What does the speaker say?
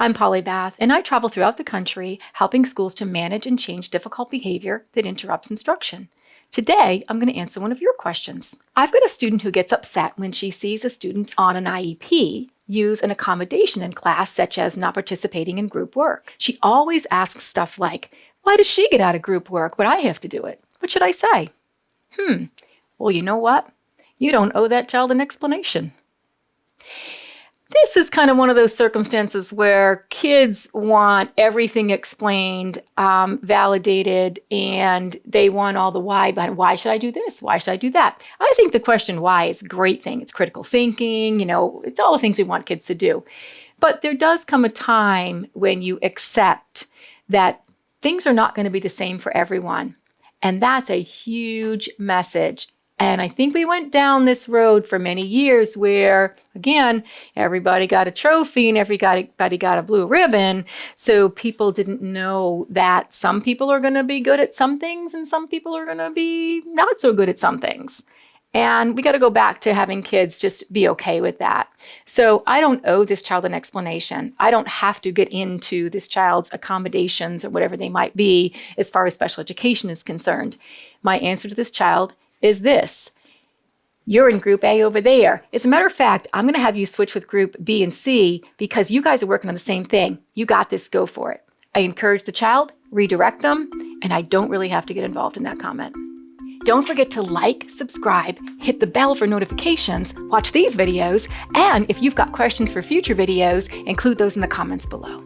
I'm Polly Bath, and I travel throughout the country helping schools to manage and change difficult behavior that interrupts instruction. Today, I'm going to answer one of your questions. I've got a student who gets upset when she sees a student on an IEP use an accommodation in class, such as not participating in group work. She always asks stuff like, "Why does she get out of group work, but I have to do it? What should I say?" Well, you know what? You don't owe that child an explanation. This is kind of one of those circumstances where kids want everything explained, validated, and they want all the why behind why should I do this? Why should I do that? I think the question why is a great thing. It's critical thinking, it's all the things we want kids to do. But there does come a time when you accept that things are not going to be the same for everyone. And that's a huge message. And I think we went down this road for many years where, again, everybody got a trophy and everybody got a blue ribbon. So people didn't know that some people are going to be good at some things and some people are going to be not so good at some things. And we got to go back to having kids just be okay with that. So I don't owe this child an explanation. I don't have to get into this child's accommodations or whatever they might be as far as special education is concerned. My answer to this child is this: you're in group A over there. As a matter of fact, I'm going to have you switch with group B and C because you guys are working on the same thing. You got this, go for it. I encourage the child, redirect them, and I don't really have to get involved in that comment. Don't forget to like, subscribe, hit the bell for notifications, watch these videos, and if you've got questions for future videos, include those in the comments below.